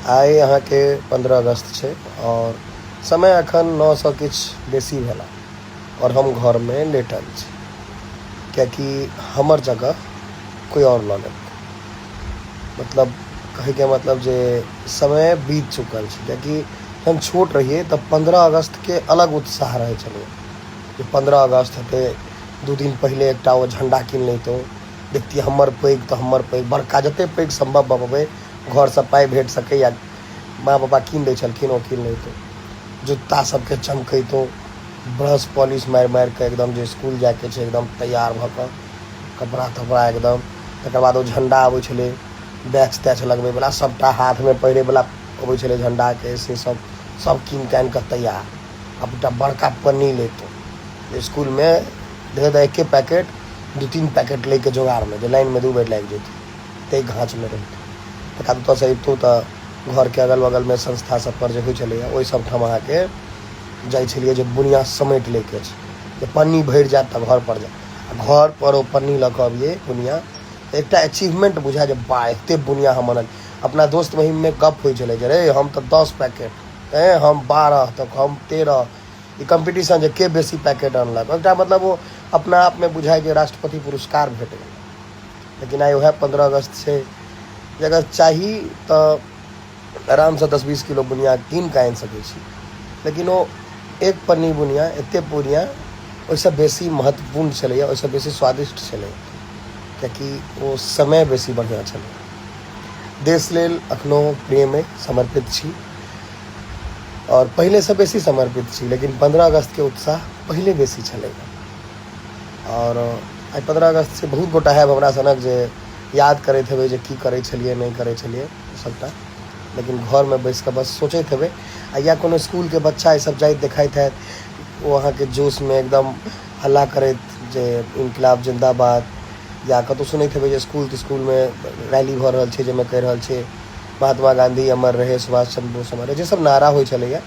आइ यहाँ के 15 अगस्त छे और समय अखन 900 किछ बेसी भेला और हम घर में लेटल छी, क्योंकि हमर जगह कोई और ल लेलकै। मतलब कहे के मतलब जे समय बीत चुकल छै, क्योंकि हम छोट रहिए तब 15 अगस्त के अलग उत्साह रहे छलै। जे 15 अगस्त हेतै 2 दिन पहले एकटा ओ झंडा कीन लैतौं, देखतियै हमर पैघ तऽ हमर पैघ बड़का जते पैघ संभव भऽ पबै घर से पाइ भेट सकै या माँ बाबा कीन दै छलखिन ओ कीन लैतौं। जूता सबके चमकैतौं, ब्रश पॉलिश मारि मारि के एकदम जे स्कूल जाके छै एकदम तैयार भऽ कऽ कपड़ा तपड़ा एकदम। तकर बाद ओ झंडा आबै छलै, बैच तैच लगबै वाला सबटा हाथ में पहिरे वाला अबै छलै झंडा के, से सब कीन कान के तैयार। अब एकटा बड़का पन्नी लैतौं स्कूल में, धे दे एके पैकेट 2-3 पैकेट लेके जोगाड़ में, जे लाइन में 2 बेर लागि जेतै तै घाँच में रहितै। तकर बाद ओतऽ अबितौं तऽ घर के अगल बगल में संस्था सब पर जे होइ छलैए ओहि सब ठाम अहाँके जाइ छलियै जे बुनिया समेट लेके छै, जे पन्नी भरि जायत तऽ घर पर जायत, घर पर ओ पन्नी लऽ कऽ अबियै बुनिया। एकटा अचीवमेंट बुझाय जे बा एते बुनिया हम अनल। अपना दोस्त महिम में गप होइ छलै जे रे हम तऽ 10 पैकेट, हम 12 तक, हम 13। ई कंपटीशन जे के बेसी पैकेट अनलक, एकटा मतलब वो अपना आप में बुझाय जे राष्ट्रपति पुरस्कार भेट गेल। लेकिन आइ वएह 15 अगस्त छै जे अगर चाही तऽ आराम से 10-20 किलो बुनिया कीन के आनि सकै छी, लेकिन ओ एक पन्नी बुनिया एते बुनिया ओहिसँ बेसी महत्वपूर्ण छलैए, ओहिसँ बेसी स्वादिष्ट छलै, कियाकि ओ समय बेसी बढ़िया छलै। देश लेल अखनो प्रेम में समर्पित छी और पहले से बेसी समर्पित छी, लेकिन 15 अगस्त के उत्साह पहले बेसी छलै। और आई 15 अगस्त से बहुत गोटा है हमरा सनक जे याद करैत हेबै जे की करै छलियै नहीं करै छलियै सबटा, लेकिन घर में बैस के बस सोचैत हेबै। या कोनो स्कूल के बच्चा ई सब जाइत देखाइत हैत, वो अहाँ के जोश में एकदम हल्ला करैत जे इनकलाब जिंदाबाद, या कतौ सुनैत हेबै जे स्कूल में रैली भऽ रहल छै जाहिमे कहि रहल छै महात्मा गांधी अमर रहे, सुभाष चंद्र बोस अमर रहे, जे सब नारा होइ छलैए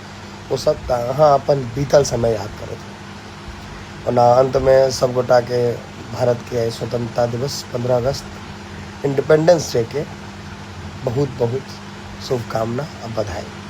ओ सब अहाँ अपन बीतल समय याद करैत। ओना अंत में सब गोटा के भारत के स्वतंत्रता दिवस 15 अगस्त इंडिपेंडेंस डे के बहुत बहुत शुभकामना आ बधाई।